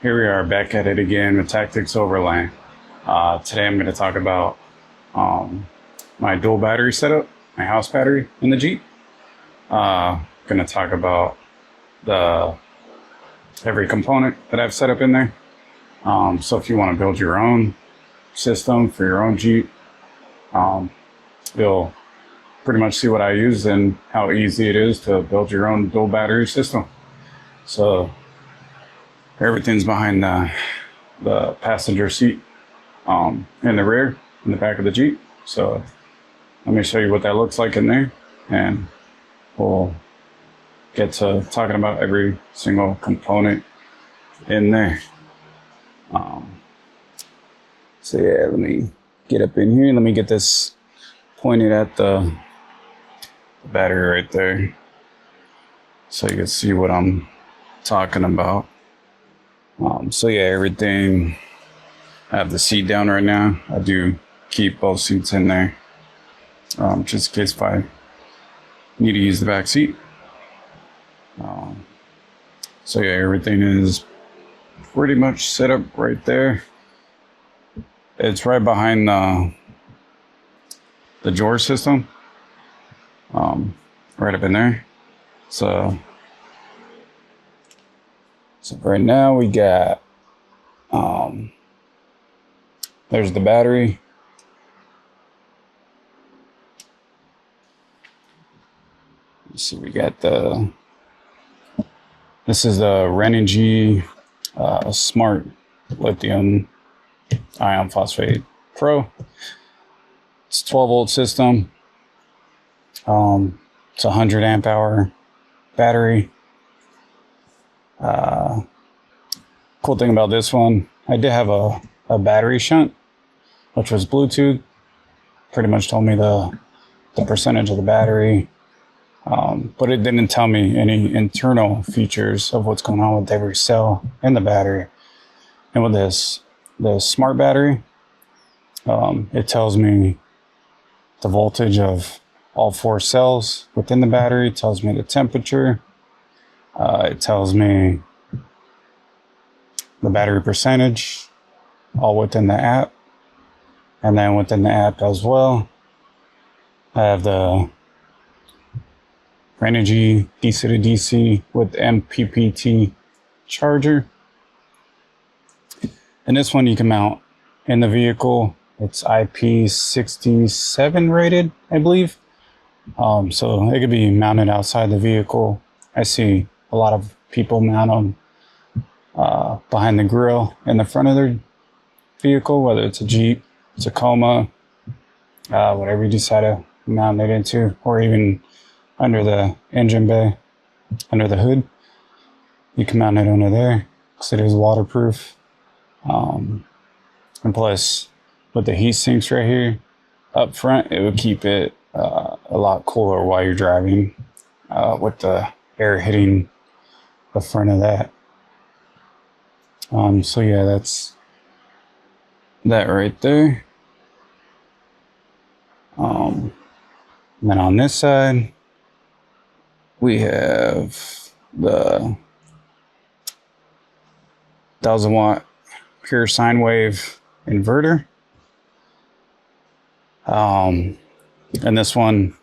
Here we are back at it again with Tactics Overland. Today I'm going to talk about my dual battery setup, my house battery in the Jeep. Going to talk about every component that I've set up in there. So if you want to build your own system for your own Jeep, you'll pretty much see what I use and how easy it is to build your own dual battery system. So everything's behind the passenger seat in the rear, in the back of the Jeep. So let me show you what that looks like in there, and we'll get to talking about every single component in there. So yeah, let me get up in here and let me get this pointed at the battery right there so you can see what I'm talking about. So yeah, everything, I have the seat down right now. I do keep both seats in there, just in case if I need to use the back seat. So yeah, everything is pretty much set up right there. It's right behind the drawer system, right up in there. So right now we got, there's the battery. Let's see, we got this is the Renogy Smart Lithium Ion Phosphate Pro. It's a 12 volt system. It's a 100 amp hour battery. Cool thing about this one, I did have a battery shunt, which was Bluetooth. Pretty much told me the percentage of the battery, but it didn't tell me any internal features of what's going on with every cell in the battery. And with the smart battery, it tells me the voltage of all 4 cells within the battery. It tells me the temperature. It tells me the battery percentage, all within the app. And then within the app as well, I have the Renogy DC to DC with MPPT charger. And this one you can mount in the vehicle. It's IP67 rated, I believe. So it could be mounted outside the vehicle. I see a lot of people mount them behind the grill in the front of their vehicle, whether it's a Jeep, Tacoma, whatever you decide to mount it into, or even under the engine bay, under the hood. You can mount it under there because it is waterproof. And plus, with the heat sinks right here up front, it would keep it a lot cooler while you're driving, with the air hitting the front of that. So yeah, that's that right there. And then on this side, we have the 1000-watt pure sine wave inverter. And this one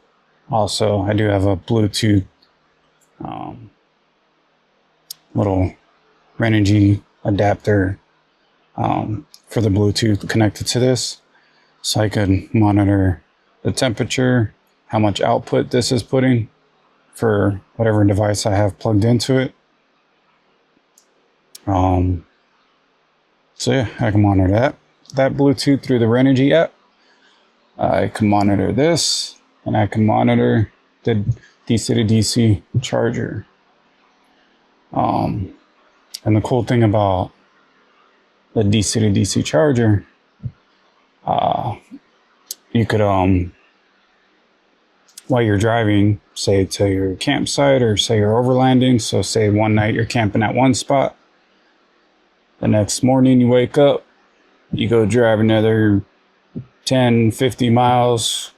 also, I do have a Bluetooth little Renogy adapter for the Bluetooth connected to this, so I could monitor the temperature, how much output this is putting for whatever device I have plugged into it. So yeah, I can monitor that Bluetooth through the Renogy app. I can monitor this, and I can monitor the DC to DC charger. And the cool thing about the DC to DC charger, you could, while you're driving, say to your campsite, or say you're overlanding, so say one night you're camping at one spot, the next morning you wake up, you go drive another 10, 50 miles,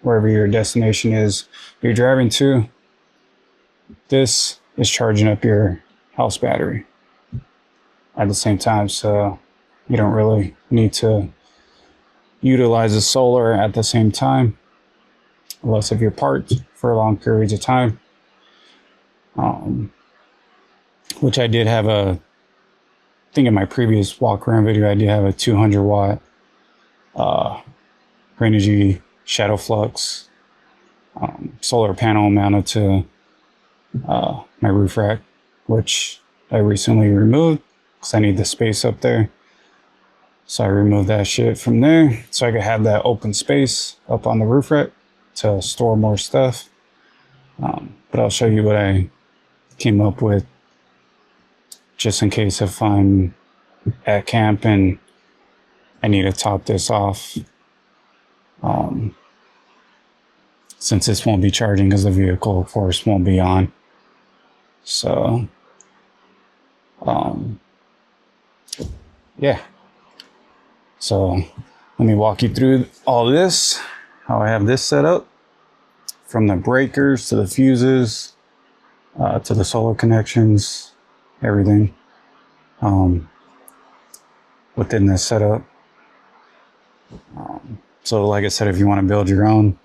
wherever your destination is you're driving to, this is charging up your house battery. at the same time, so you don't really need to utilize the solar at the same time unless if you're parked for long periods of time. Which I did have I think in my previous walk around video, I did have a 200 watt Renogy Shadow Flux solar panel mounted to my roof rack, which I recently removed because I need the space up there. So I removed that shit from there so I could have that open space up on the roof rack to store more stuff. But I'll show you what I came up with just in case if I'm at camp and I need to top this off. Since this won't be charging because the vehicle, of course, won't be on. So, yeah. So, let me walk you through all this, how I have this set up, from the breakers to the fuses, to the solar connections, everything within this setup. So, like I said, if you want to build your own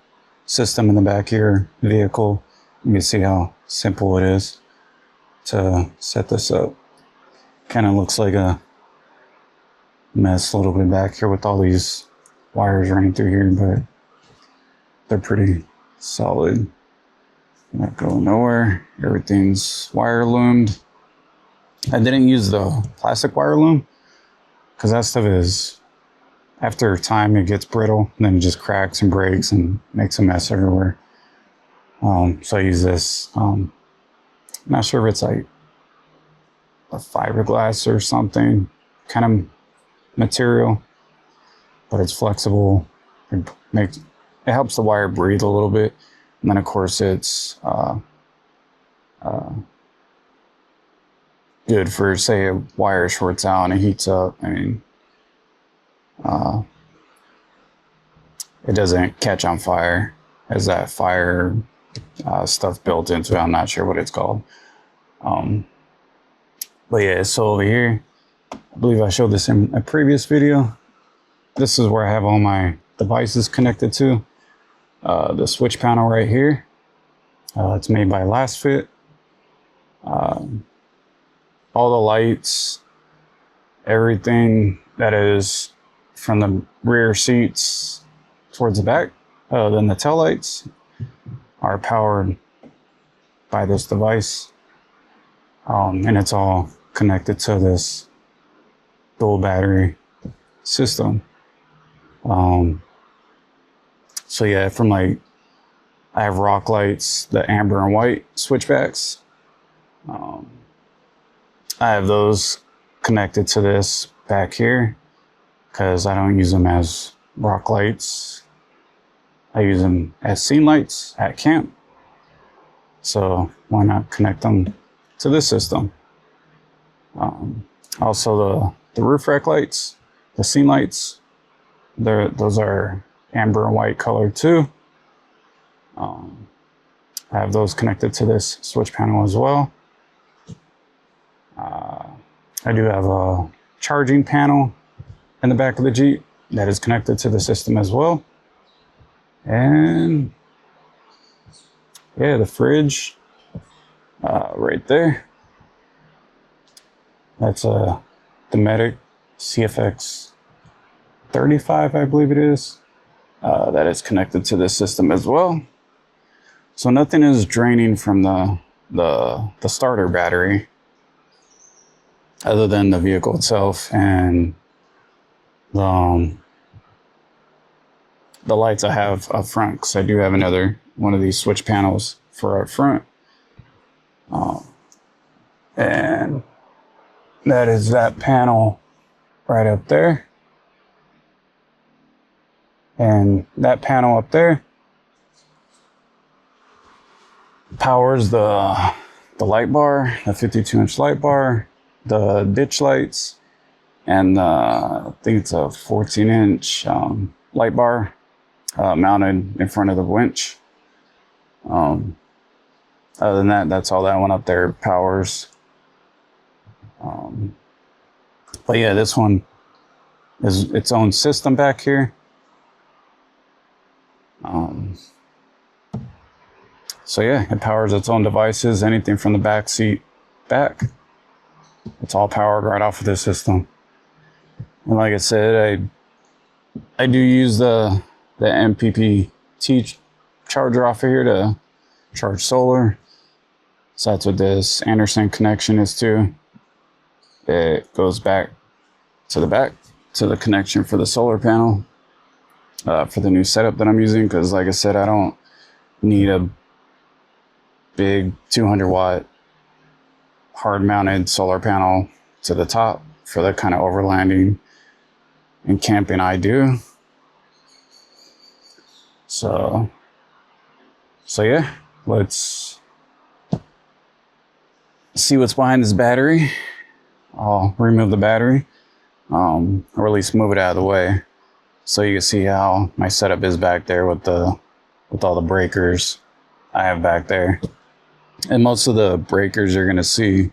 system in the back of your vehicle, you can see how simple it is to set this up. Kind of looks like a mess a little bit back here with all these wires running through here, but they're pretty solid. Not going nowhere. Everything's wire loomed. I didn't use the plastic wire loom because that stuff is, after time, it gets brittle and then it just cracks and breaks and makes a mess everywhere. So I use this. I'm not sure if it's like a fiberglass or something kind of material, but it's flexible. It helps the wire breathe a little bit. And then of course it's good for, say, a wire shorts out and it heats up. I mean, it doesn't catch on fire. It has that fire stuff built into it. I'm not sure what it's called. But yeah, so over here, I believe I showed this in a previous video. This is where I have all my devices connected to. The switch panel right here. It's made by Last Fit. All the lights, everything that is from the rear seats towards the back, then the tail lights are powered by this device. And it's all connected to this dual battery system. So yeah, from like, I have rock lights, the amber and white switchbacks. I have those connected to this back here because I don't use them as rock lights. I use them as scene lights at camp. So why not connect them to this system? Also the roof rack lights, the scene lights, those are amber and white color too. I have those connected to this switch panel as well. I do have a charging panel in the back of the Jeep that is connected to the system as well. And yeah, the fridge right there. That's a Dometic CFX 35, I believe it is. That is connected to this system as well. So nothing is draining from the starter battery other than the vehicle itself and the lights I have up front, because I do have another one of these switch panels for up front. And that is that panel right up there. And that panel up there powers the light bar, the 52-inch light bar, the ditch lights, and I think it's a 14-inch light bar mounted in front of the winch. Other than that, that's all that one up there powers. But yeah, this one is its own system back here. So yeah, it powers its own devices, anything from the back seat back. It's all powered right off of this system. And like I said, I do use the MPPT charger off of here to charge solar. So that's what this Anderson connection is to. It goes back to the connection for the solar panel for the new setup that I'm using, because like I said, I don't need a big 200 watt hard mounted solar panel to the top for the kind of overlanding and camping I do. So yeah, let's see what's behind this battery. I'll remove the battery, or at least move it out of the way, so you can see how my setup is back there with all the breakers I have back there. And most of the breakers you're gonna see,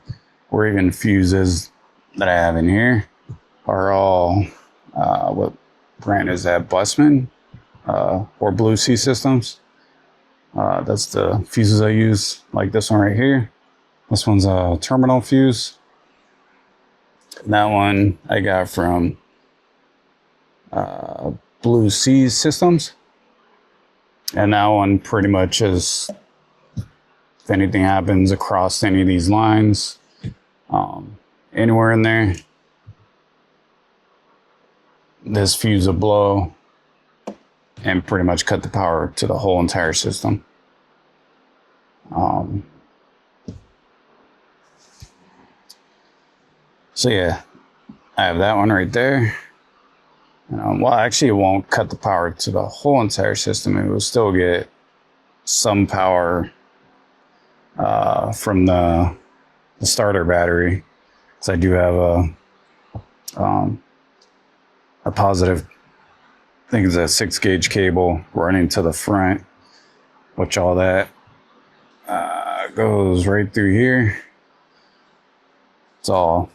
or even fuses that I have in here, are all what brand is that? Busman or Blue Sea Systems. That's the fuses I use, like this one right here. This one's a terminal fuse. That one I got from Blue Sea Systems. And that one pretty much is, if anything happens across any of these lines, anywhere in there, this fuse will blow and pretty much cut the power to the whole entire system. So yeah, I have that one right there. Well, actually, it won't cut the power to the whole entire system. It will still get some power from the starter battery, because I do have a positive, I think it's a 6-gauge cable running to the front, which all that goes right through here. It's all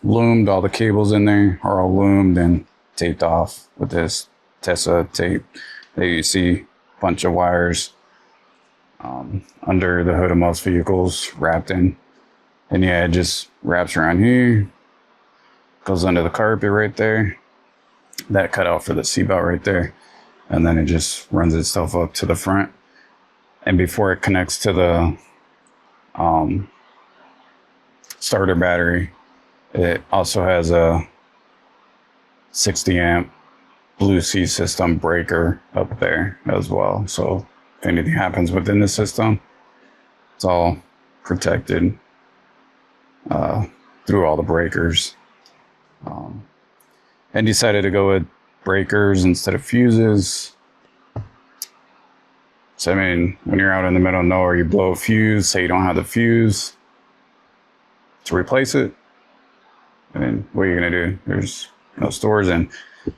loomed. All the cables in there are all loomed and taped off with this Tessa tape. There you see a bunch of wires under the hood of most vehicles wrapped in. And yeah, it just wraps around here, goes under the carpet right there, that cutout for the seatbelt right there, and then it just runs itself up to the front. And before it connects to the starter battery, it also has a 60 amp Blue Sea System breaker up there as well. So if anything happens within the system, it's all protected through all the breakers. And decided to go with breakers instead of fuses. So I mean, when you're out in the middle of nowhere, you blow a fuse, say you don't have the fuse to replace it, and then what are you gonna do? There's no stores, and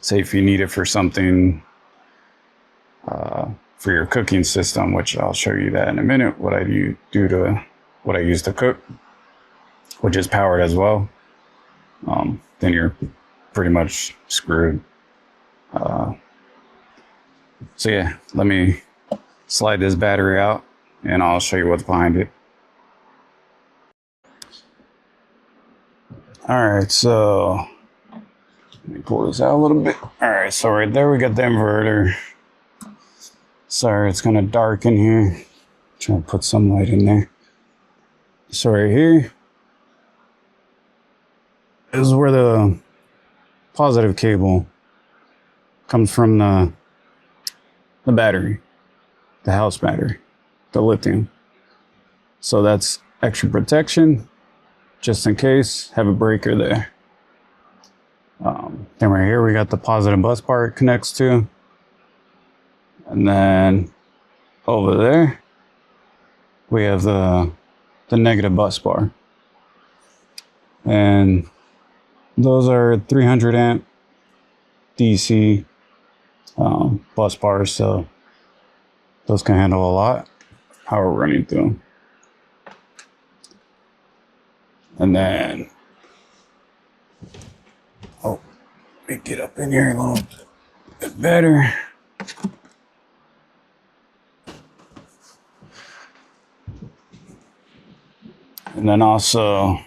say if you need it for something for your cooking system, which I'll show you that in a minute, what I use to cook, which is powered as well, then you're pretty much screwed. So yeah, let me slide this battery out and I'll show you what's behind it. All right, so let me pull this out a little bit. All right, so right there we got the inverter. Sorry, it's kind of dark in here. Trying to put some light in there. So right here is where the positive cable comes from, the battery, the house battery, the lithium. So that's extra protection, just in case, have a breaker there. Then right here we got the positive bus bar it connects to. And then over there, we have the negative bus bar. And those are 300 amp DC bus bars, so those can handle a lot of power running through them. And then me get up in here a little bit better. And then also,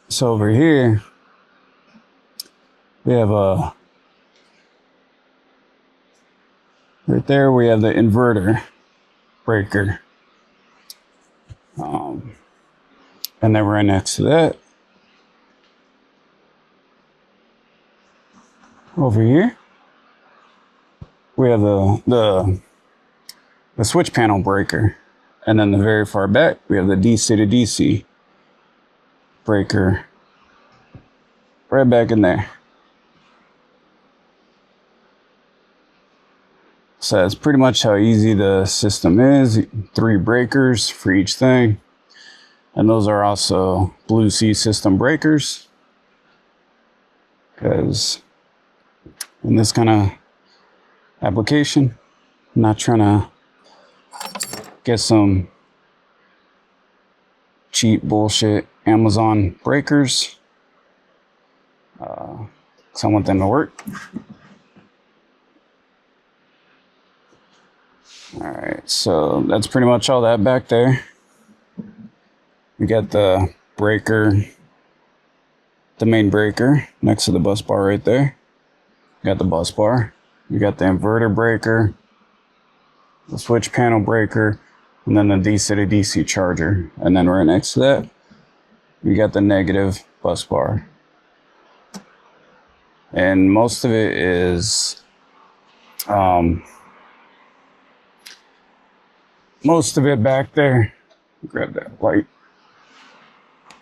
so over here, we have a, right there we have the inverter breaker. And then right next to that, over here, we have the switch panel breaker. And then the very far back, we have the DC to DC breaker right back in there. So that's pretty much how easy the system is. 3 breakers for each thing. And those are also Blue Sea system breakers. Because in this kind of application, I'm not trying to get some cheap bullshit Amazon breakers. Because I want them to work. Alright, so that's pretty much all that back there. We got the breaker, the main breaker next to the bus bar right there. We got the bus bar. We got the inverter breaker, the switch panel breaker, and then the DC to DC charger. And then right next to that, we got the negative bus bar. And most of it is, most of it back there, grab that light.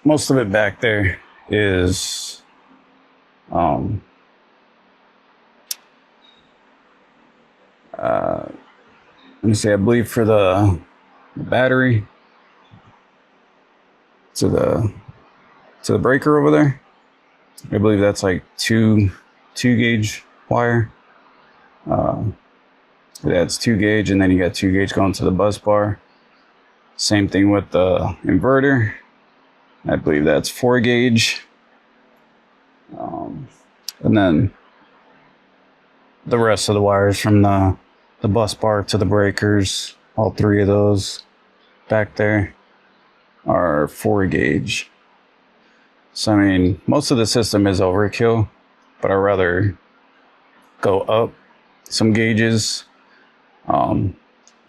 Most of it back there is let me see, I believe for the battery to the breaker over there, I believe that's like two gauge wire. That's 2 gauge, and then you got 2 gauge going to the bus bar. Same thing with the inverter. I believe that's 4 gauge. And then the rest of the wires from the bus bar to the breakers, all 3 of those back there are 4 gauge. So I mean, most of the system is overkill, but I'd rather go up some gauges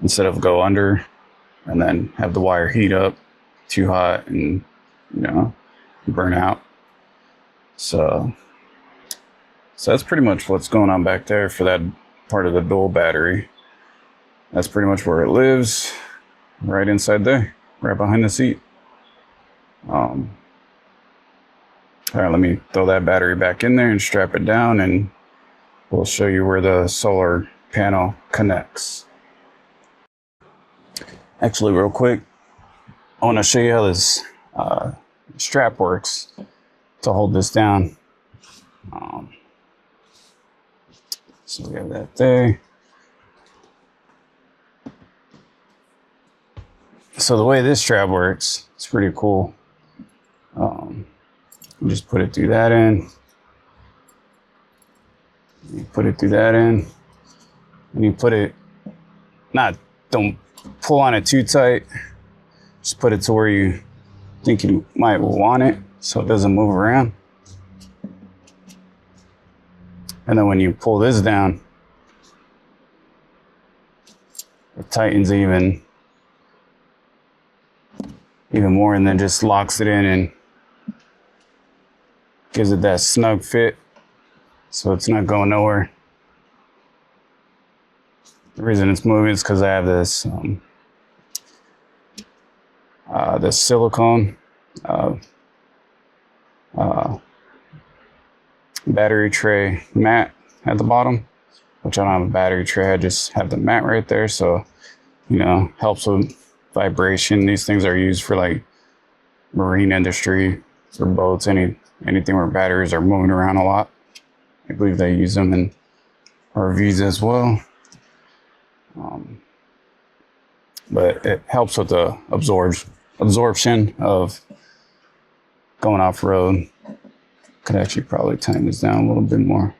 instead of go under and then have the wire heat up too hot and, you know, burn out. So that's pretty much what's going on back there for that part of the dual battery. That's pretty much where it lives, right inside there, right behind the seat. All right, let me throw that battery back in there and strap it down, and we'll show you where the solar panel connects. Actually, real quick, I want to show you how this strap works to hold this down. So we have that there. So the way this strap works, it's pretty cool. You just put it through that end. You put it through that end. And you put it, don't pull on it too tight. Just put it to where you think you might want it so it doesn't move around. And then when you pull this down, it tightens even more, and then just locks it in and gives it that snug fit so it's not going nowhere. The reason it's moving is because I have this this silicone battery tray mat at the bottom, which I don't have a battery tray, I just have the mat right there, so you know, helps with vibration. These things are used for like marine industry, for boats, anything where batteries are moving around a lot. I believe they use them in RVs as well. But it helps with the absorption of going off road. Could actually probably tighten this down a little bit more.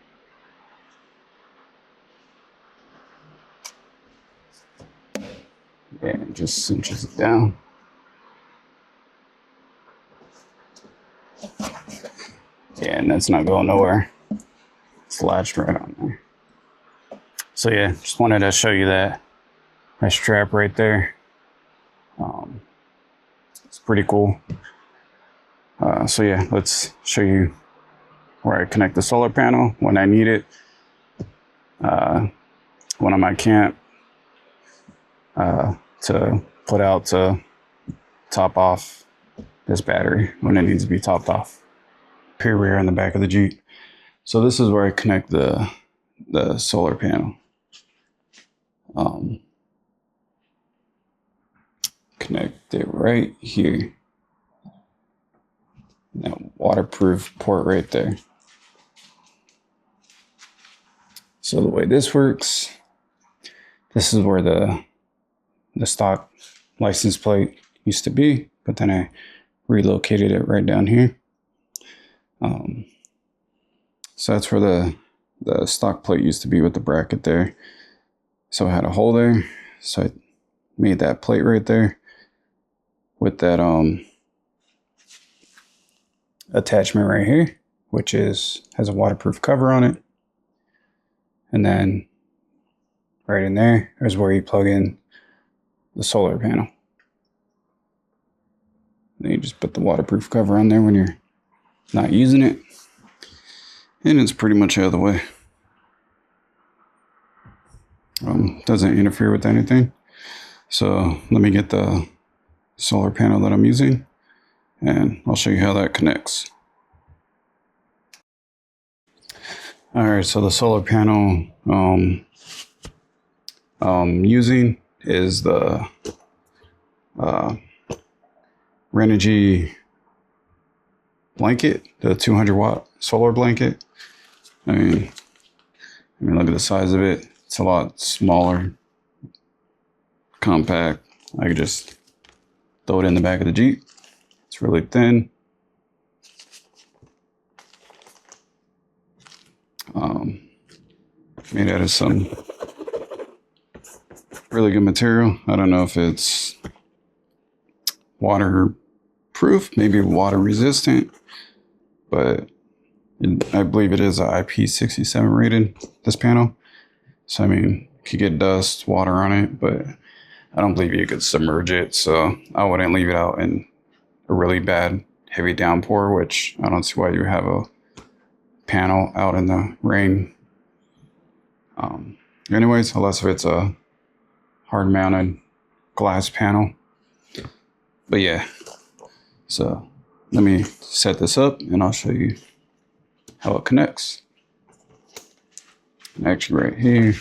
Yeah, it just cinches it down. Yeah, and that's not going nowhere. It's latched right on there. So yeah, just wanted to show you that strap right there. It's pretty cool. So yeah, let's show you where I connect the solar panel when I need it. When I'm at camp, to put out to top off this battery when it needs to be topped off. Here we are in the back of the Jeep. So this is where I connect the solar panel. Connect it right here. That waterproof port right there. So the way this works, this is where the stock license plate used to be, but then I relocated it right down here. So that's where the stock plate used to be with the bracket there. So I had a hole there, so I made that plate right there with that attachment right here, which has a waterproof cover on it. And then right in there is where you plug in the solar panel. Then you just put the waterproof cover on there when you're not using it. And it's pretty much out of the way. Doesn't interfere with anything. So let me get the solar panel that I'm using and I'll show you how that connects. All right, so the solar panel using is the Renogy blanket, the 200-watt solar blanket. I mean, look at the size of it. It's a lot smaller, compact. I could just throw it in the back of the Jeep. It's really thin. Made out of some really good material. I don't know if it's waterproof, maybe water resistant, but I believe it is a IP67 rated, this panel. So I mean, you could get dust, water on it, but I don't believe you could submerge it. So I wouldn't leave it out in a really bad heavy downpour, which I don't see why you have a panel out in the rain. Anyways, unless if it's a hard mounted glass panel. But yeah, so let me set this up and I'll show you how it connects. And actually right here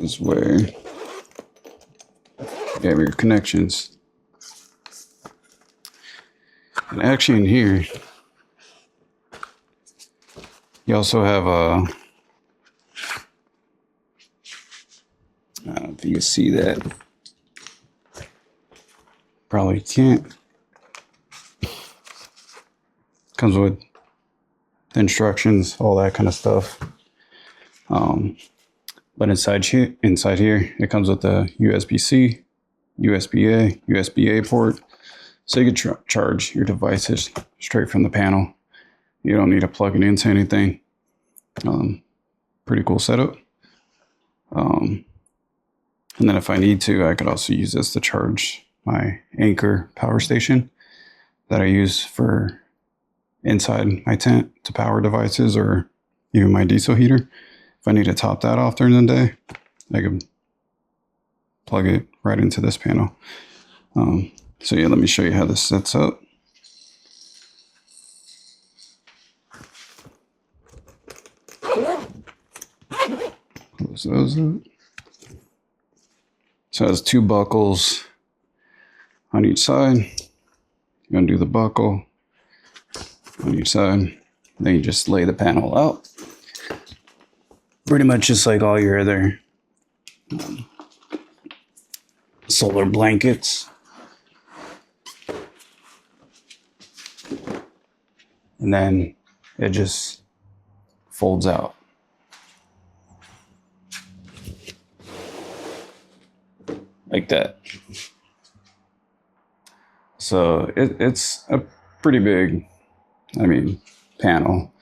is where you have your connections. And actually in here, you also have a, I don't know if you can see that. Probably can't. Comes with the instructions, all that kind of stuff. But inside here, it comes with the USB-C, USB-A, USB-A port. So you can charge your devices straight from the panel. You don't need to plug it into anything. Pretty cool setup. And then if I need to, I could also use this to charge my Anchor power station that I use for inside my tent to power devices or even my diesel heater. If I need to top that off during the day, I could plug it right into this panel. So yeah, let me show you how this sets up. Close those up. So it has two buckles on each side. You undo the buckle on each side. Then you just lay the panel out. Pretty much just like all your other solar blankets. And then it just folds out. Like that. So it's a pretty big, panel.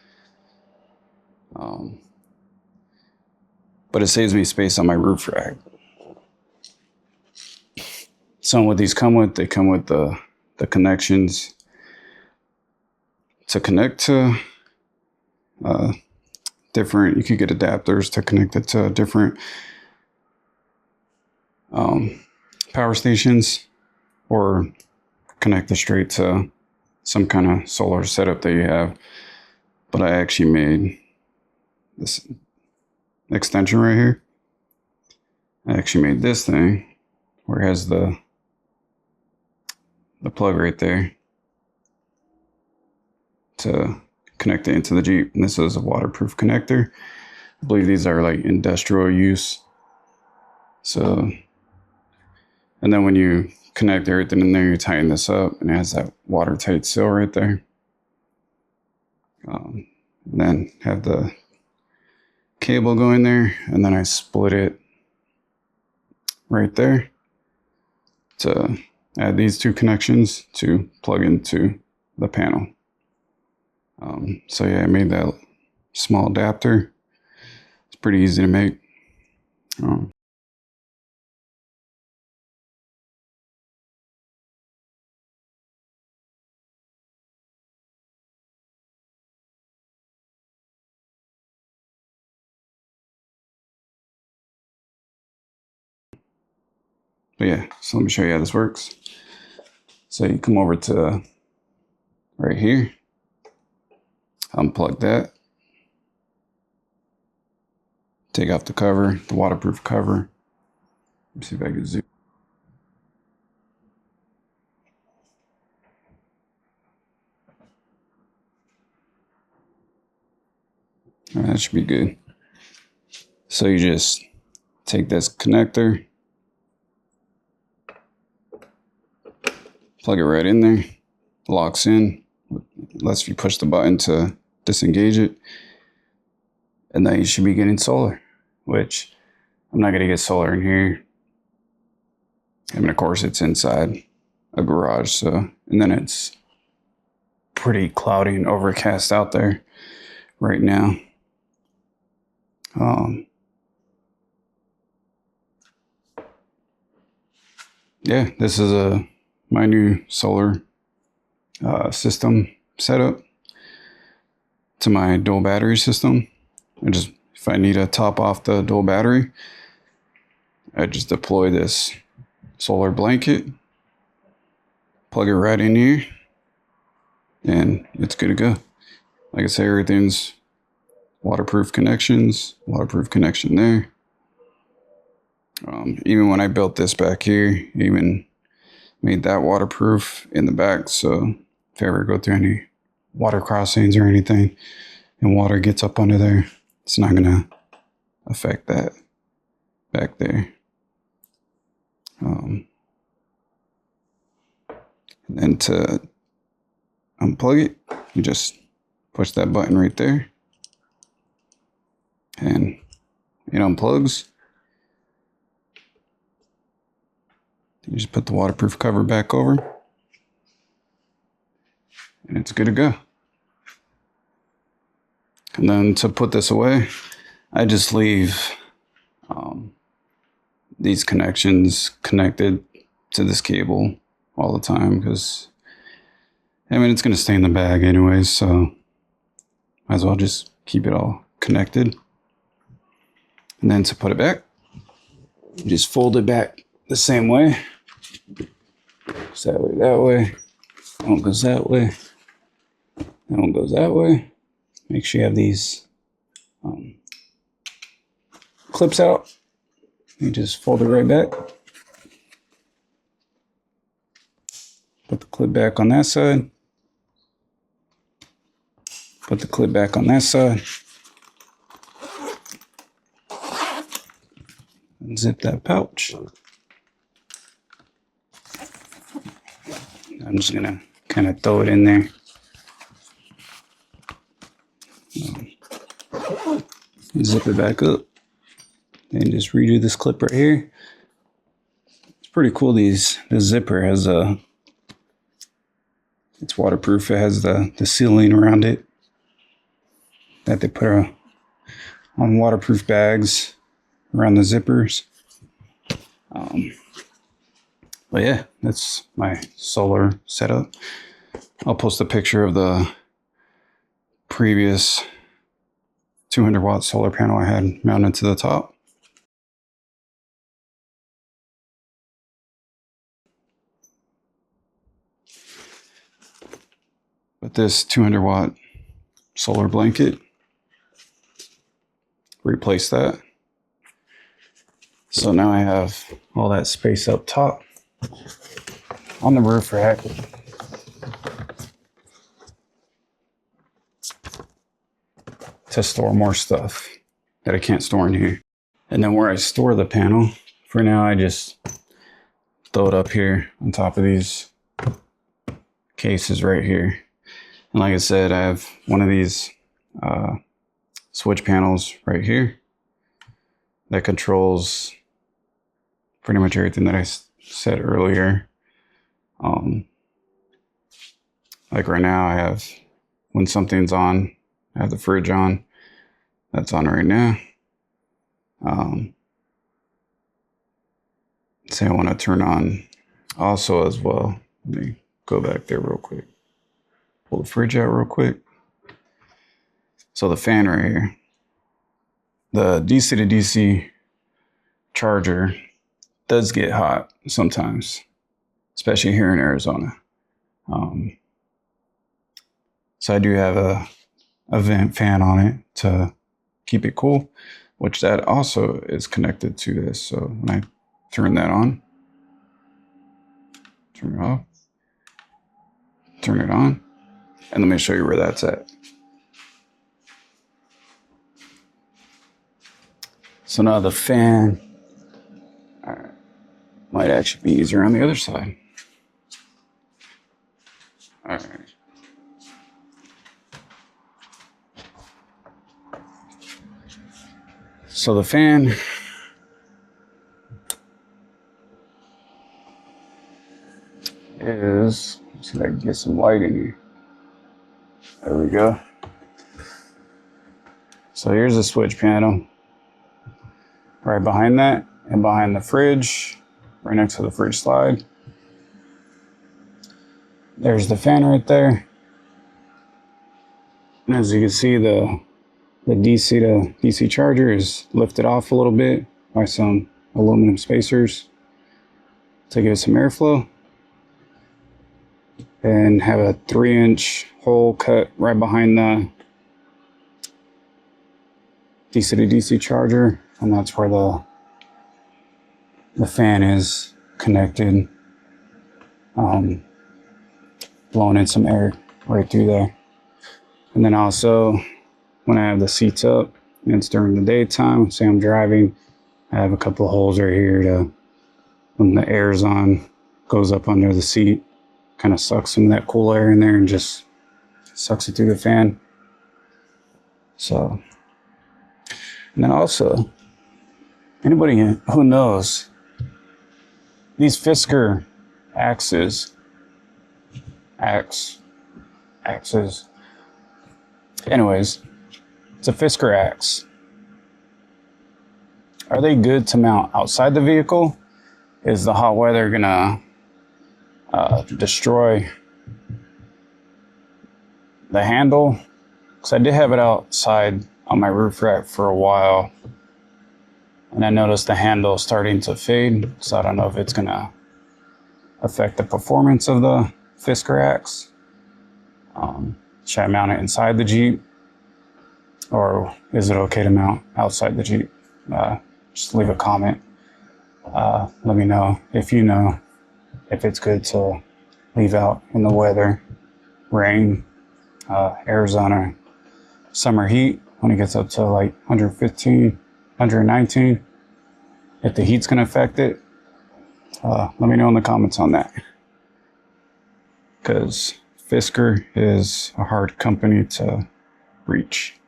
But it saves me space on my roof rack. So what these come with, they come with the connections to connect to different, you could get adapters to connect it to different power stations, or connect it straight to some kind of solar setup that you have. But I actually made this extension right here. I actually made this thing where it has the plug right there to connect it into the Jeep. And this is a waterproof connector. I believe these are like industrial use. So, and then when you connect everything in there, you tighten this up, and it has that watertight seal right there. And then have the cable going there, and then I split it right there to add these two connections to plug into the panel. So yeah, I made that small adapter. It's pretty easy to make. But yeah, so let me show you how this works. So you come over to right here, unplug that, take off the cover, the waterproof cover. Let me see if I can zoom. All right, that should be good. So you just take this connector, plug it right in there, locks in, unless you push the button to disengage it. And then you should be getting solar, which I'm not going to get solar in here. I mean, of course, it's inside a garage, so, and then it's pretty cloudy and overcast out there right now. Yeah, this is my new solar system setup to my dual battery system. If I need to top off the dual battery, I just deploy this solar blanket, plug it right in here, and it's good to go. Like I say, everything's waterproof connections, waterproof connection there. Even when I built this back here, even made that waterproof in the back. So if I ever go through any water crossings or anything and water gets up under there, it's not going to affect that back there. And then to unplug it, you just push that button right there, and it unplugs. You just put the waterproof cover back over, and it's good to go. And then to put this away, I just leave these connections connected to this cable all the time, because I mean, it's going to stay in the bag anyways, so might as well just keep it all connected. And then to put it back, you just fold it back the same way. So that way. That one goes that way. That one goes that way. Make sure you have these clips out. You just fold it right back. Put the clip back on that side. Put the clip back on that side. And zip that pouch. I'm just gonna kind of throw it in there. Zip it back up and just redo this clip right here. It's pretty cool. This zipper has it's waterproof. It has the sealing around it that they put on waterproof bags around the zippers. But yeah, that's my solar setup. I'll post a picture of the previous 200-watt solar panel I had mounted to the top. With this 200-watt solar blanket, replace that. So now I have all that space up top on the roof rack. To store more stuff that I can't store in here. And then where I store the panel, for now I just throw it up here on top of these cases right here. And like I said, I have one of these switch panels right here that controls pretty much everything that I said earlier. Like right now I have, when something's on, I have the fridge on. That's on right now. Say I want to turn on also as well. Let me go back there real quick. Pull the fridge out real quick. So the fan right here. The DC to DC charger does get hot sometimes, especially here in Arizona. So I do have a vent fan on it to keep it cool, which that also is connected to this. So when I turn that on, turn it off, turn it on, and let me show you where that's at. So now the fan, all right, might actually be easier on the other side. All right. So the fan is, let's see if I can get some light in here. There we go. So here's the switch panel. Right behind that, and behind the fridge, right next to the fridge slide. There's the fan right there. And as you can see, the DC to DC charger is lifted off a little bit by some aluminum spacers to give it some airflow. And have a 3-inch hole cut right behind the DC to DC charger, and that's where the fan is connected, blowing in some air right through there. And then also, when I have the seats up and it's during the daytime, say I'm driving, I have a couple of holes right here to, when the air's on, goes up under the seat, kind of sucks some of that cool air in there and just sucks it through the fan. So, and then also, anybody who knows, these Fisker axes, anyways, it's a Fisker axe. Are they good to mount outside the vehicle? Is the hot weather gonna destroy the handle? Because I did have it outside on my roof rack for a while, and I noticed the handle starting to fade, so I don't know if it's gonna affect the performance of the Fisker axe. Should I mount it inside the Jeep, or is it okay to mount outside the Jeep? Just leave a comment. Let me know if you know if it's good to leave out in the weather, rain, Arizona summer heat when it gets up to like 115, 119. If the heat's gonna affect it, let me know in the comments on that. because Fisker is a hard company to reach.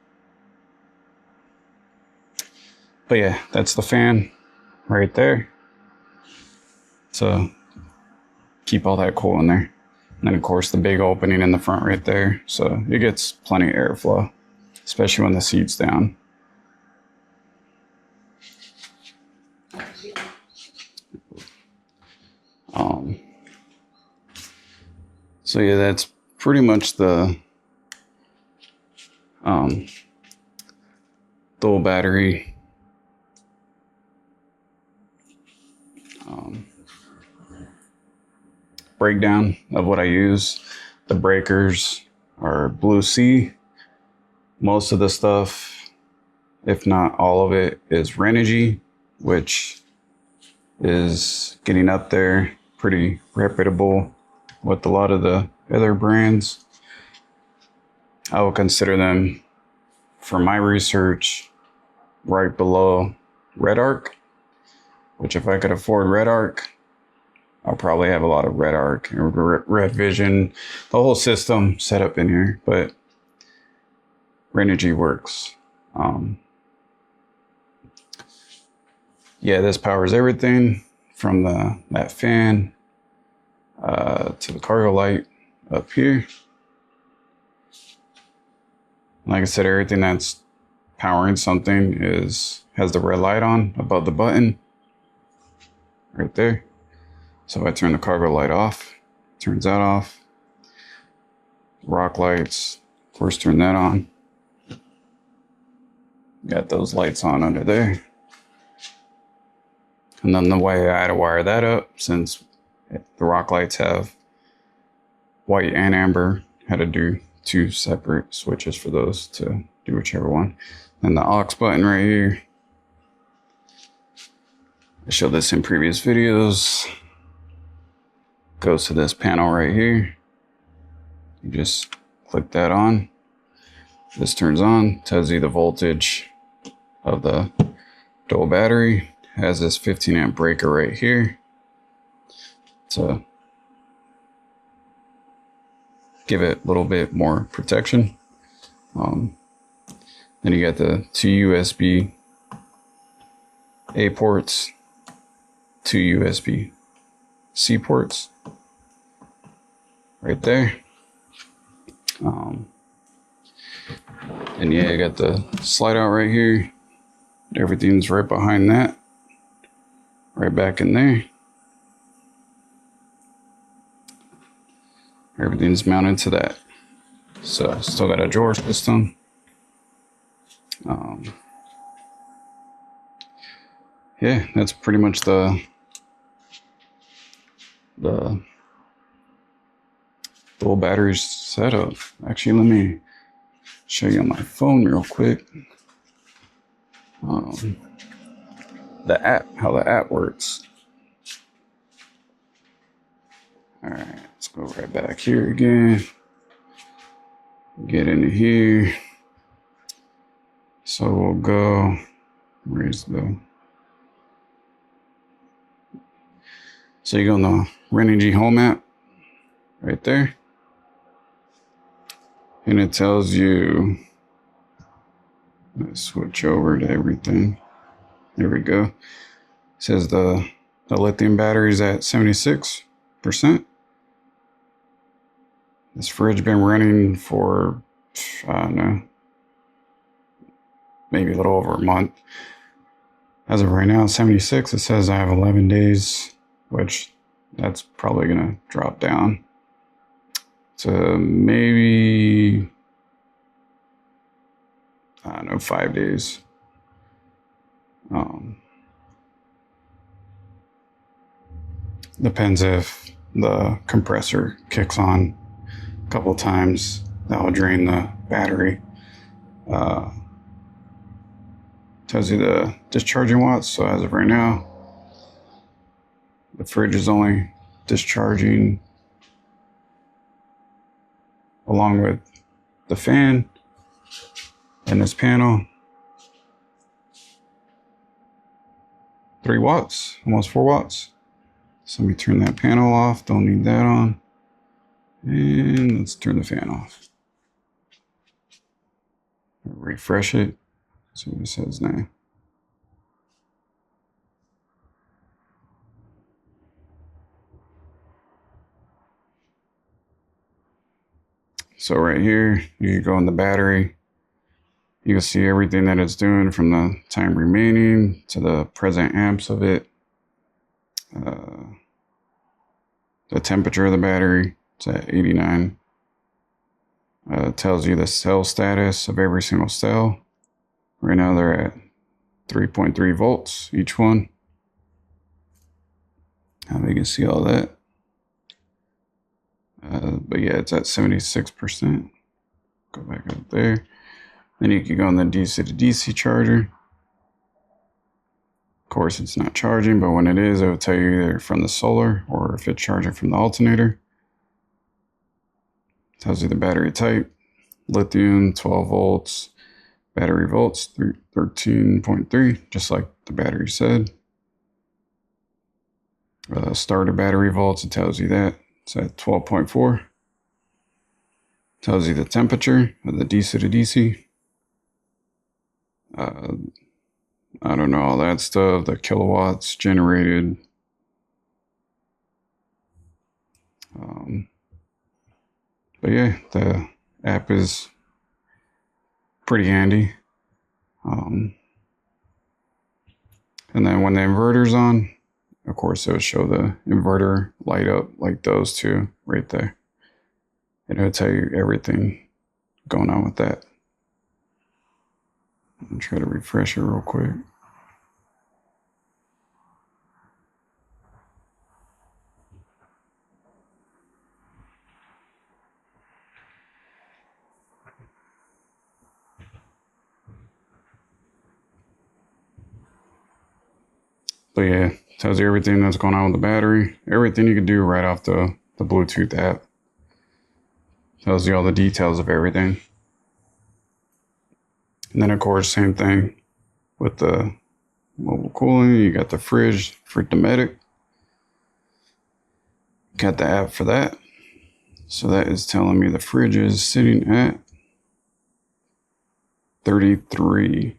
But yeah, that's the fan right there. So keep all that cool in there. And then of course the big opening in the front right there. So it gets plenty of airflow, especially when the seat's down. So yeah, that's pretty much the dual battery breakdown of what I use. The breakers are Blue Sea. Most of the stuff, if not all of it, is Renogy, which is getting up there, pretty reputable with a lot of the other brands. I would consider them, for my research, right below Red Arc, which if I could afford Red Arc, I'll probably have a lot of Red Arc, Red Vision, the whole system set up in here, but Renogy works. Yeah, this powers everything from that fan to the cargo light up here. Like I said, everything that's powering something has the red light on above the button right there. So if I turn the cargo light off, turns that off. Rock lights, of course, turn that on. Got those lights on under there. And then the way I had to wire that up, since the rock lights have white and amber, had to do 2 separate switches for those to do whichever one. Then the aux button right here. I showed this in previous videos. Goes to this panel right here. You just click that on. This turns on, tells you the voltage of the dual battery. Has this 15 amp breaker right here to give it a little bit more protection. Then you got the 2 USB A ports, 2 USB C ports right there. And yeah, you got the slide out right here. Everything's right behind that, right back in there. Everything's mounted to that. So still got a drawer system. Yeah, that's pretty much the dual battery setup. Actually, let me show you on my phone real quick. The app, how the app works. All right, let's go right back here again. Get into here. So we'll go, where's the, so you go on the Renogy home app right there. And it tells you, let's switch over to everything. There we go. It says the lithium battery is at 76%. This fridge been running for, I don't know, maybe a little over a month. As of right now, 76. It says I have 11 days, which that's probably gonna drop down to maybe, I don't know, 5 days. Depends if the compressor kicks on a couple times. That will drain the battery. Tells you the discharging watts. So as of right now, the fridge is only discharging, along with the fan and this panel, 3 watts, almost 4 watts. So let me turn that panel off. Don't need that on. And let's turn the fan off. Refresh it. See what it says now. So right here, you go in the battery. You can see everything that it's doing from the time remaining to the present amps of it. The temperature of the battery, it's at 89. It tells you the cell status of every single cell. Right now they're at 3.3 volts each one. You can see all that. But yeah, it's at 76%. Go back up there. Then you can go on the DC to DC charger. Of course, it's not charging, but when it is, it will tell you either from the solar or if it's charging from the alternator. It tells you the battery type, lithium, 12 volts, battery volts, 13.3, just like the battery said. Starter battery volts, it tells you that. It's at 12.4. Tells you the temperature of the DC to DC. I don't know, all that stuff, the kilowatts generated. But yeah, the app is pretty handy. And then when the inverter's on, of course, it'll show the inverter light up like those two right there. And it'll tell you everything going on with that. I'll try to refresh it real quick. But yeah, tells you everything that's going on with the battery, everything you can do right off the Bluetooth app. Tells you all the details of everything. And then of course, same thing with the mobile cooling. You got the fridge for Dometic. Got the app for that. So that is telling me the fridge is sitting at 33.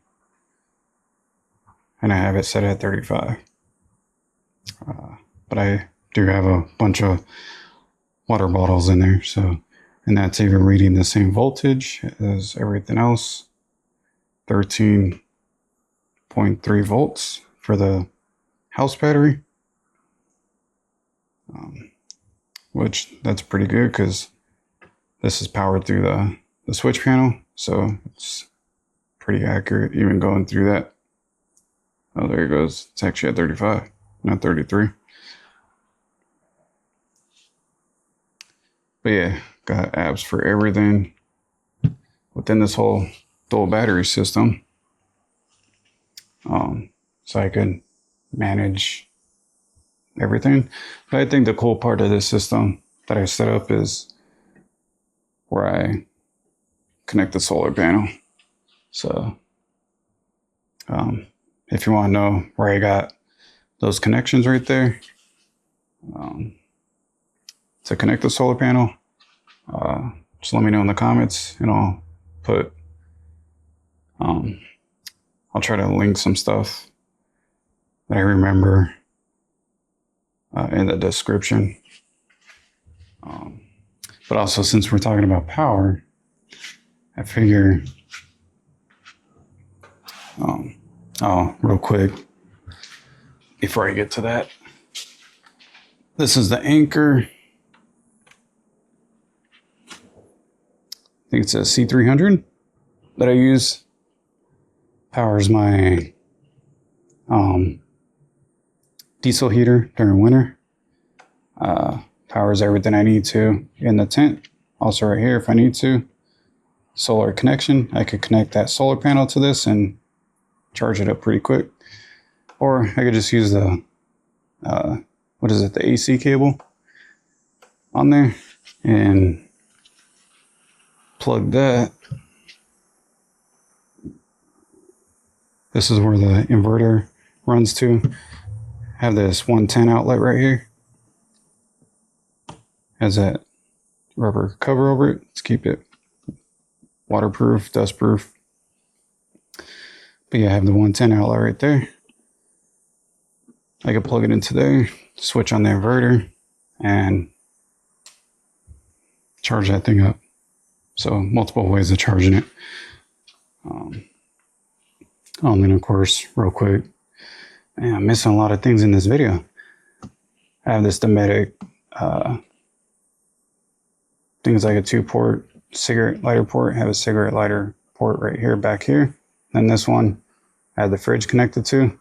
And I have it set at 35. But I do have a bunch of water bottles in there. So, and that's even reading the same voltage as everything else. 13.3 volts for the house battery. Which that's pretty good because this is powered through the switch panel. So it's pretty accurate even going through that. Oh, there it goes. It's actually at 35, not 33. But yeah, got apps for everything within this whole dual battery system. So I can manage everything. But I think the cool part of this system that I set up is where I connect the solar panel. So if you want to know where I got those connections right there, to connect the solar panel, just let me know in the comments and I'll put, I'll try to link some stuff that I remember in the description. But also, since we're talking about power, I figure, real quick, before I get to that, this is the Anchor. I think it's a C300 that I use. Powers my diesel heater during winter. Powers everything I need to in the tent. Also right here if I need to. Solar connection. I could connect that solar panel to this and charge it up pretty quick. Or I could just use the, the AC cable on there and plug that. This is where the inverter runs to. I have this 110 outlet right here. Has that rubber cover over it to keep it waterproof, dustproof. But yeah, I have the 110 outlet right there. I can plug it into there, switch on the inverter, and charge that thing up. So multiple ways of charging it. And then of course, real quick, man, I'm missing a lot of things in this video. I have this Dometic, things like a 2-port cigarette lighter port. I have a cigarette lighter port right here, back here. And this one, I have the fridge connected to.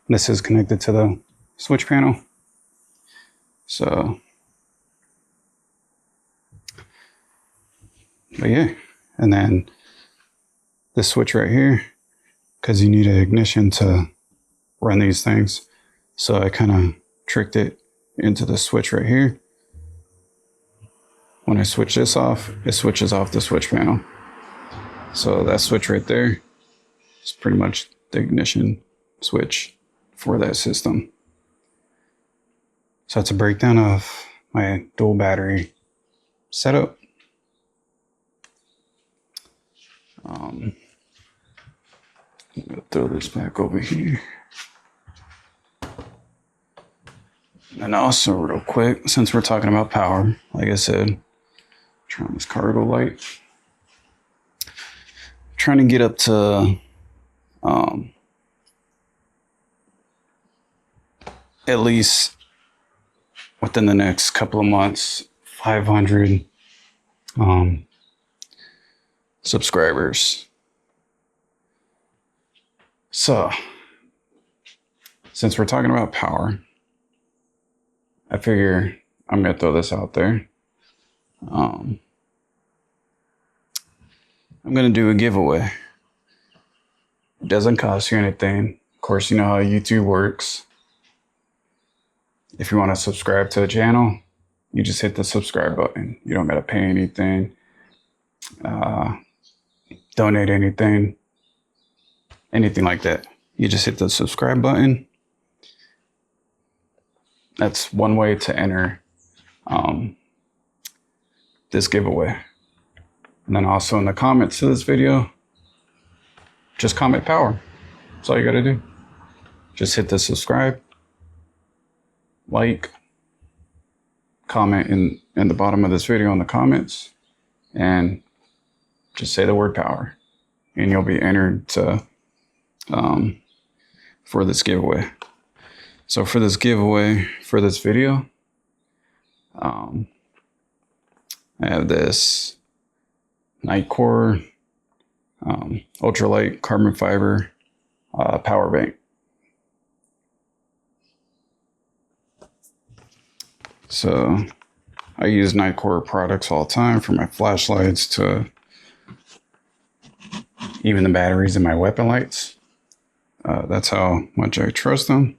This is connected to the switch panel. So, but yeah, and then this switch right here, because you need an ignition to run these things. So I kind of tricked it into the switch right here. When I switch this off, it switches off the switch panel. So that switch right there is pretty much the ignition switch for that system. So that's a breakdown of my dual battery setup. I'm gonna throw this back over here. And also real quick, since we're talking about power, like I said, turn on this cargo light. Trying to get up to at least within the next couple of months, 500 subscribers. So, since we're talking about power, I figure I'm gonna throw this out there. I'm gonna do a giveaway. It doesn't cost you anything. Of course, you know how YouTube works. If you want to subscribe to the channel, you just hit the subscribe button. You don't gotta pay anything, donate anything like that. You just hit the subscribe button. That's one way to enter this giveaway. And then also in the comments to this video, just comment power. That's all you gotta do. Just hit the subscribe, like, comment in the bottom of this video in the comments, and just say the word power, and you'll be entered to for this giveaway. So for this giveaway, for this video, I have this NITECORE ultralight carbon fiber power bank. So I use NITECORE products all the time, from my flashlights to even the batteries in my weapon lights. That's how much I trust them.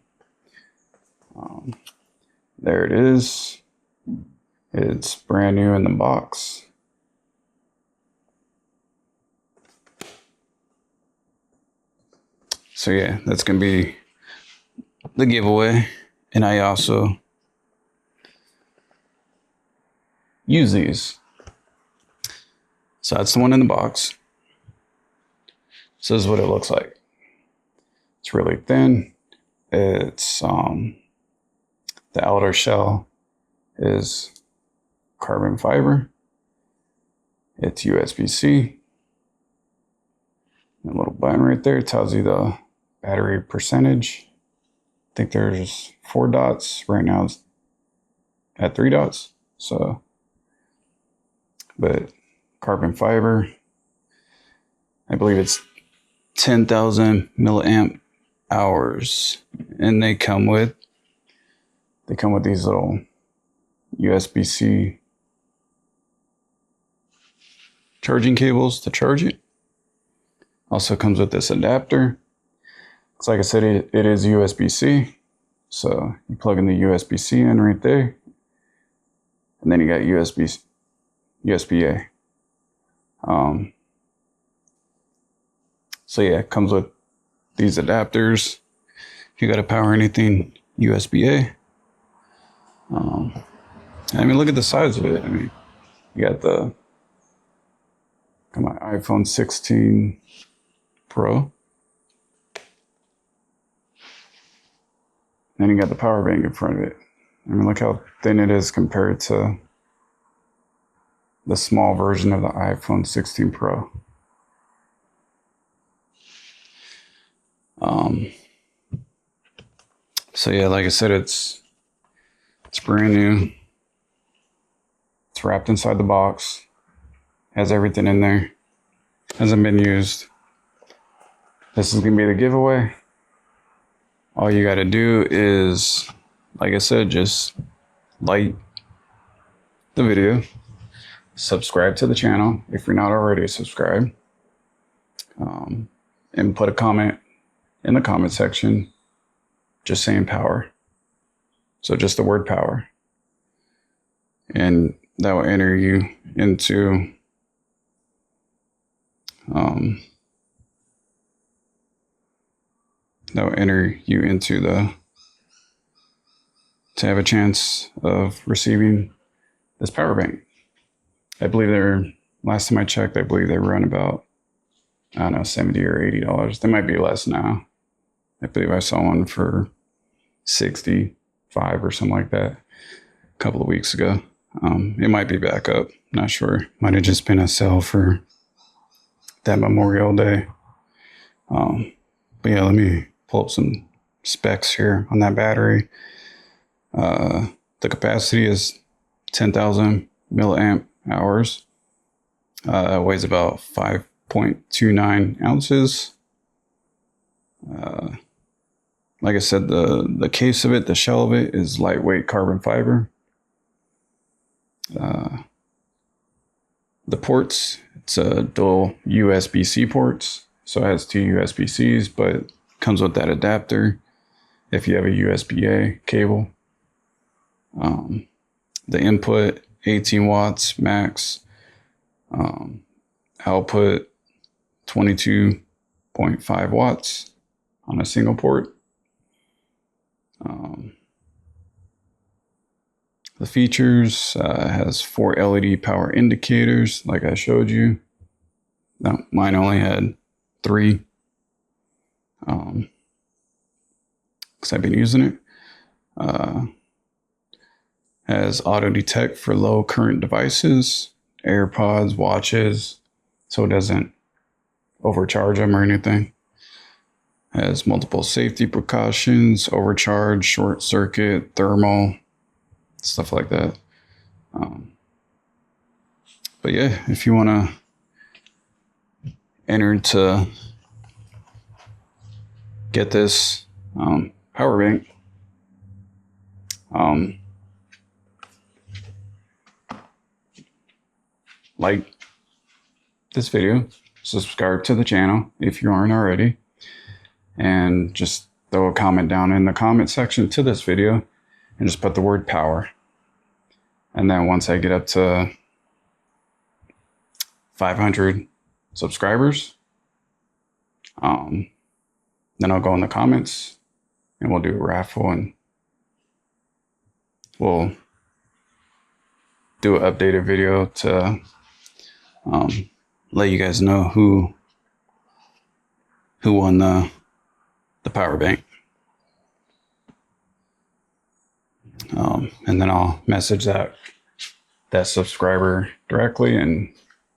There it is. It's brand new in the box. So yeah, that's gonna be the giveaway. And I also use these. So that's the one in the box. So this is what it looks like. It's really thin. It's the outer shell is carbon fiber. It's USB-C. A little button right there tells you the battery percentage. I think there's 4 dots. Right now it's at 3 dots. So, but carbon fiber, I believe it's 10,000 milliamp hours. And they come with these little USB-C charging cables to charge it. Also comes with this adapter. It's like I said, it is USB-C. So you plug in the USB-C in right there. And then you got USB-A. So yeah, it comes with these adapters. If you got to power anything, USB-A. I mean, look at the size of it. I mean, You got my iPhone 16 Pro. Then you got the power bank in front of it. I mean, look how thin it is compared to the small version of the iPhone 16 Pro. So yeah, like I said, it's brand new. It's wrapped inside the box. Has everything in there. Hasn't been used. This is gonna be the giveaway. All you gotta do is, like I said, just like the video, subscribe to the channel if you're not already subscribed, and put a comment in the comment section just saying power. So just the word power. And that will enter you into to have a chance of receiving this power bank. I believe last time I checked, I believe they run about, I don't know, $70 or $80. They might be less now. I believe I saw one for $65 or something like that a couple of weeks ago. It might be back up, not sure. Might have just been a sale for that Memorial Day. But yeah, let me pull up some specs here on that battery. The capacity is 10,000 milliamp hours. It weighs about 5.29 ounces. Like I said, the case of it, the shell of it, is lightweight carbon fiber. The ports, it's a dual USB-C ports. So it has 2 USB-Cs, but it comes with that adapter if you have a USB-A cable. The input, 18 watts max. Output, 22.5 watts on a single port. The features, has 4 LED power indicators, like I showed you. No, mine only had 3, because I've been using it. Has auto detect for low current devices, AirPods, watches, so it doesn't overcharge them or anything. Has multiple safety precautions, overcharge, short circuit, thermal, stuff like that. But yeah, if you want to enter to get this power bank, like this video, subscribe to the channel if you aren't already, and just throw a comment down in the comment section to this video and just put the word power. And then once I get up to 500 subscribers, then I'll go in the comments and we'll do a raffle, and we'll do an updated video to let you guys know who won the power bank. And then I'll message that subscriber directly, and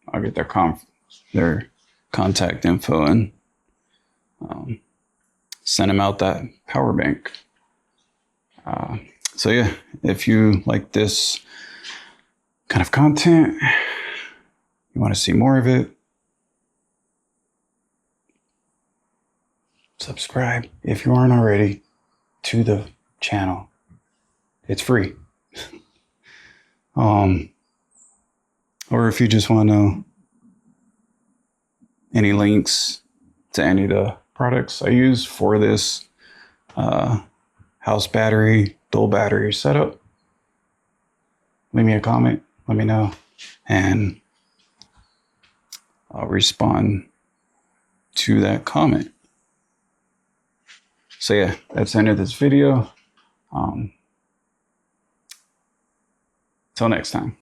I'll get their contact info and send them out that power bank. So yeah, if you like this kind of content, you want to see more of it, subscribe if you aren't already to the channel. It's free. Or if you just want to know any links to any of the products I use for this house battery, dual battery setup, leave me a comment, let me know, and I'll respond to that comment. So yeah, that's the end of this video. Till next time.